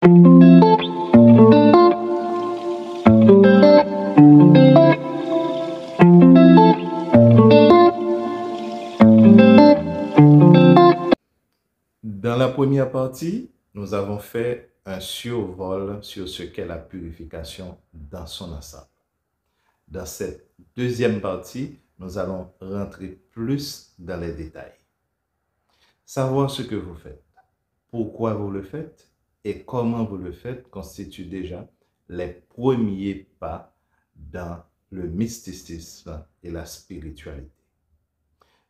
Dans la première partie, nous avons fait un survol sur ce qu'est la purification dans son ensemble. Dans cette deuxième partie, nous allons rentrer plus dans les détails. Savoir ce que vous faites, pourquoi vous le faites et comment vous le faites constitue déjà les premiers pas dans le mysticisme et la spiritualité.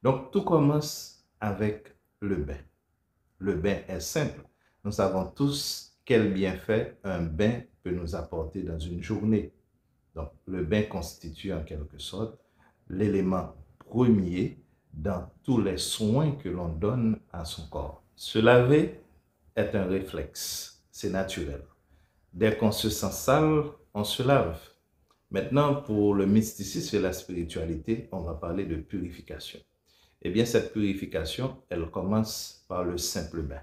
Donc, tout commence avec le bain. Le bain est simple. Nous savons tous quel bienfait un bain peut nous apporter dans une journée. Donc, le bain constitue en quelque sorte l'élément premier dans tous les soins que l'on donne à son corps. Se laver est un réflexe, c'est naturel. Dès qu'on se sent sale, on se lave. Maintenant, pour le mysticisme et la spiritualité, on va parler de purification. Eh bien, cette purification, elle commence par le simple bain.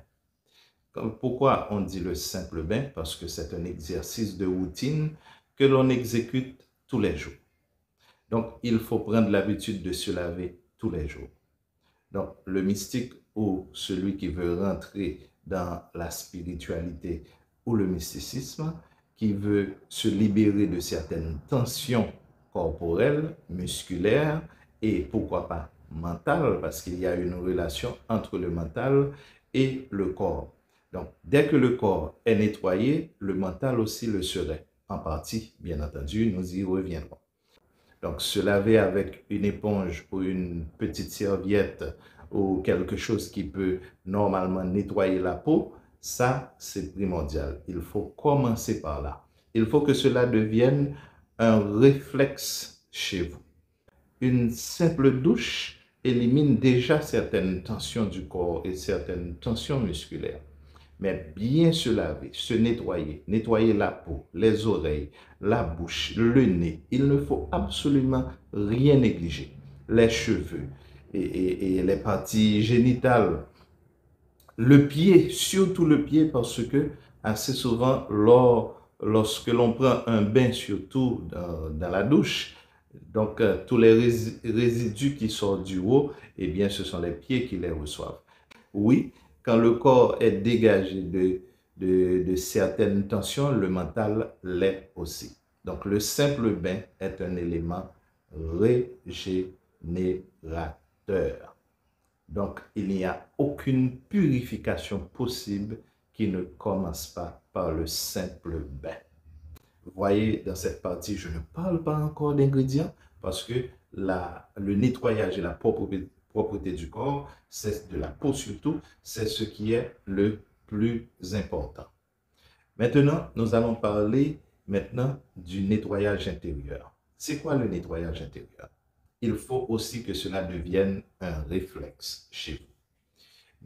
Pourquoi on dit le simple bain? Parce que c'est un exercice de routine que l'on exécute tous les jours. Donc, il faut prendre l'habitude de se laver tous les jours. Donc, le mystique ou celui qui veut rentrer dans la spiritualité ou le mysticisme, qui veut se libérer de certaines tensions corporelles, musculaires et pourquoi pas mentales, parce qu'il y a une relation entre le mental et le corps. Donc, dès que le corps est nettoyé, le mental aussi le serait. En partie, bien entendu, nous y reviendrons. Donc, se laver avec une éponge ou une petite serviette ou quelque chose qui peut normalement nettoyer la peau, ça, c'est primordial. Il faut commencer par là. Il faut que cela devienne un réflexe chez vous. Une simple douche élimine déjà certaines tensions du corps et certaines tensions musculaires. Mais bien se laver, se nettoyer, nettoyer la peau, les oreilles, la bouche, le nez. Il ne faut absolument rien négliger. Les cheveux et les parties génitales. Le pied, surtout le pied, parce que assez souvent, lorsque l'on prend un bain, surtout dans la douche, donc tous les résidus qui sortent du haut, eh bien, ce sont les pieds qui les reçoivent. Oui, quand le corps est dégagé de certaines tensions, le mental l'est aussi. Donc, le simple bain est un élément régénérateur. Donc, il n'y a aucune purification possible qui ne commence pas par le simple bain. Vous voyez, dans cette partie, je ne parle pas encore d'ingrédients parce que le nettoyage et la propreté du corps, c'est de la peau surtout, c'est ce qui est le plus important. Maintenant, nous allons parler maintenant du nettoyage intérieur. C'est quoi le nettoyage intérieur? Il faut aussi que cela devienne un réflexe chez vous.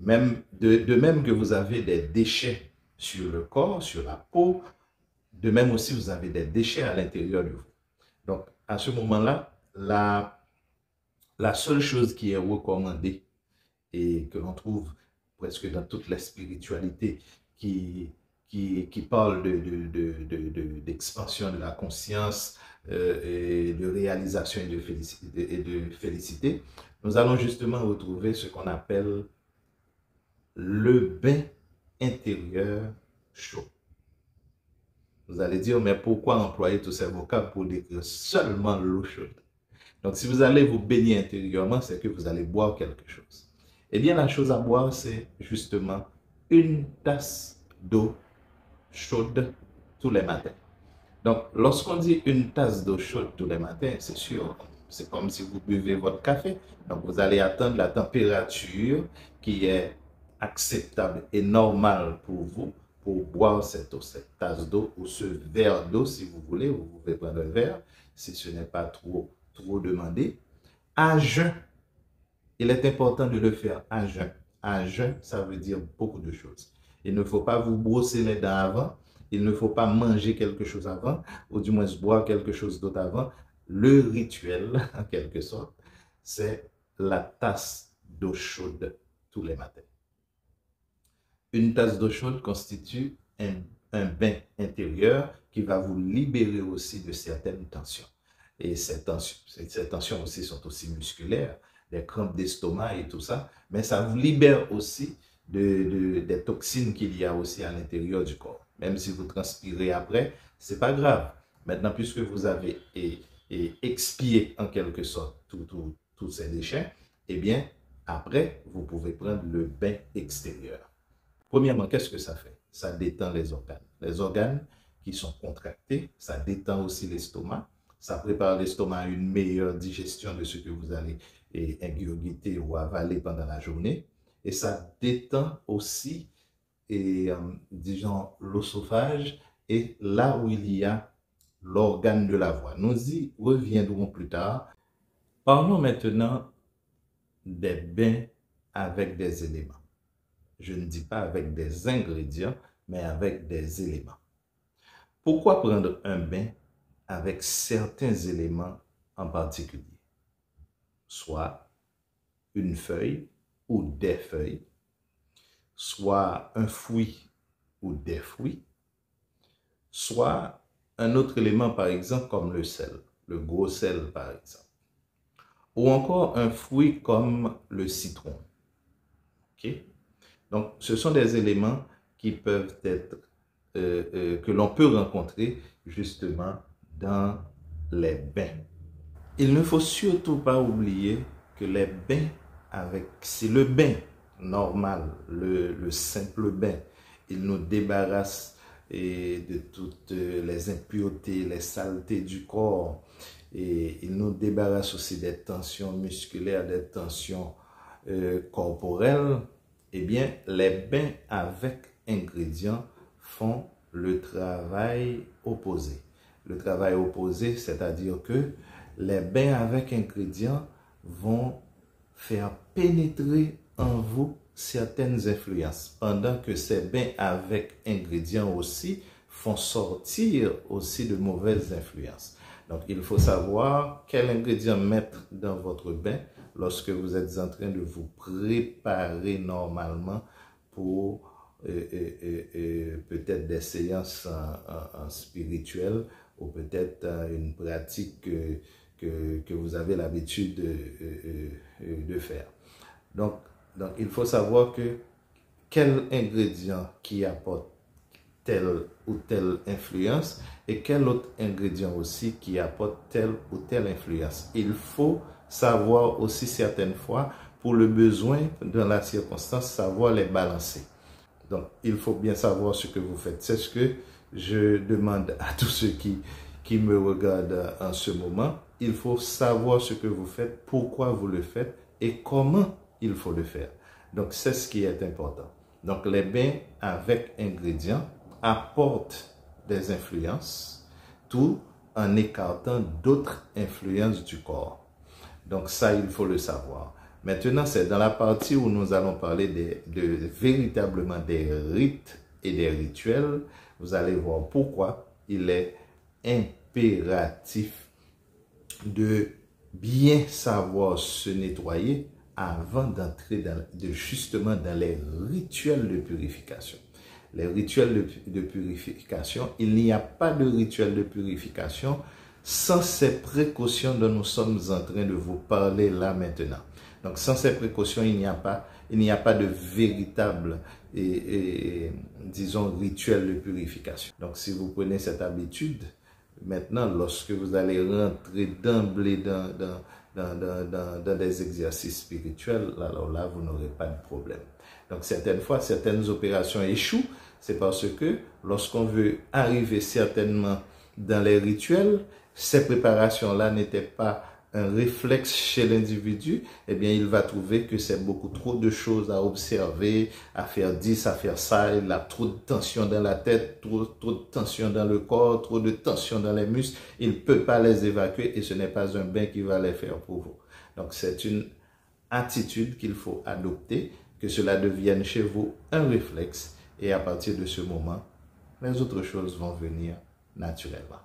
De même que vous avez des déchets sur le corps, sur la peau, de même aussi vous avez des déchets à l'intérieur de vous. Donc, à ce moment-là, la seule chose qui est recommandée et que l'on trouve presque dans toute la spiritualité qui parle d'expansion de la conscience et de réalisation et de félicité, nous allons justement retrouver ce qu'on appelle le bain intérieur chaud. Vous allez dire, mais pourquoi employer tous ces vocables pour décrire seulement l'eau chaude? Donc, si vous allez vous baigner intérieurement, c'est que vous allez boire quelque chose. Eh bien, la chose à boire, c'est justement une tasse d'eau chaude tous les matins. Donc, lorsqu'on dit une tasse d'eau chaude tous les matins, c'est sûr, c'est comme si vous buvez votre café. Donc, vous allez attendre la température qui est acceptable et normale pour vous pour boire cette tasse d'eau ou ce verre d'eau, si vous voulez. Vous pouvez prendre un verre si ce n'est pas trop demandé. À jeun, il est important de le faire à jeun. À jeun, ça veut dire beaucoup de choses. Il ne faut pas vous brosser les dents avant. Il ne faut pas manger quelque chose avant, ou du moins boire quelque chose d'autre avant. Le rituel, en quelque sorte, c'est la tasse d'eau chaude tous les matins. Une tasse d'eau chaude constitue un bain intérieur qui va vous libérer aussi de certaines tensions. Et ces tensions aussi sont aussi musculaires, des crampes d'estomac et tout ça, mais ça vous libère aussi des toxines qu'il y a aussi à l'intérieur du corps. Même si vous transpirez après, c'est pas grave. Maintenant, puisque vous avez expié en quelque sorte tous ces déchets, eh bien, après, vous pouvez prendre le bain extérieur. Premièrement, qu'est-ce que ça fait? Ça détend les organes. Les organes qui sont contractés, ça détend aussi l'estomac. Ça prépare l'estomac à une meilleure digestion de ce que vous allez ingurgiter ou avaler pendant la journée. Et ça détend aussi, disons, l'œsophage et là où il y a l'organe de la voix. Nous y reviendrons plus tard. Parlons maintenant des bains avec des éléments. Je ne dis pas avec des ingrédients, mais avec des éléments. Pourquoi prendre un bain avec certains éléments en particulier? Soit une feuille ou des feuilles, soit un fruit ou des fruits, soit un autre élément, par exemple, comme le sel, le gros sel, par exemple, ou encore un fruit comme le citron. Okay? Donc, ce sont des éléments qui peuvent être, que l'on peut rencontrer justement dans les bains. Il ne faut surtout pas oublier que les bains c'est le bain normal, le simple bain. Il nous débarrasse de toutes les impuretés, les saletés du corps. Et il nous débarrasse aussi des tensions musculaires, des tensions corporelles. Eh bien, les bains avec ingrédients font le travail opposé. Le travail opposé, c'est-à-dire que les bains avec ingrédients vont faire pénétrer en vous certaines influences, pendant que ces bains avec ingrédients aussi font sortir aussi de mauvaises influences. Donc, il faut savoir quels ingrédients mettre dans votre bain lorsque vous êtes en train de vous préparer normalement pour peut-être des séances en spirituel ou peut-être une pratique que vous avez l'habitude de faire. Donc, il faut savoir que quel ingrédient qui apporte telle ou telle influence et quel autre ingrédient aussi qui apporte telle ou telle influence. Il faut savoir aussi certaines fois, pour le besoin dans la circonstance, savoir les balancer. Donc, il faut bien savoir ce que vous faites. C'est ce que je demande à tous ceux qui me regardent en ce moment. Il faut savoir ce que vous faites, pourquoi vous le faites et comment il faut le faire. Donc, c'est ce qui est important. Donc, les bains avec ingrédients apportent des influences, tout en écartant d'autres influences du corps. Donc, ça, il faut le savoir. Maintenant, c'est dans la partie où nous allons parler véritablement des rites et des rituels. Vous allez voir pourquoi il est impératif de bien savoir se nettoyer avant d'entrer justement dans les rituels de purification. Les rituels de purification, il n'y a pas de rituel de purification sans ces précautions dont nous sommes en train de vous parler là maintenant. Donc, sans ces précautions, il n'y a pas de véritable, disons, rituel de purification. Donc, si vous prenez cette habitude, maintenant, lorsque vous allez rentrer d'emblée dans des exercices spirituels, alors là, vous n'aurez pas de problème. Donc, certaines fois, certaines opérations échouent, c'est parce que lorsqu'on veut arriver certainement dans les rituels, ces préparations-là n'étaient pas un réflexe chez l'individu, eh bien, il va trouver que c'est beaucoup trop de choses à observer, à faire 10, à faire ça, il a trop de tension dans la tête, trop de tension dans le corps, trop de tension dans les muscles, il ne peut pas les évacuer et ce n'est pas un bain qui va les faire pour vous. Donc, c'est une attitude qu'il faut adopter, que cela devienne chez vous un réflexe et à partir de ce moment, les autres choses vont venir naturellement.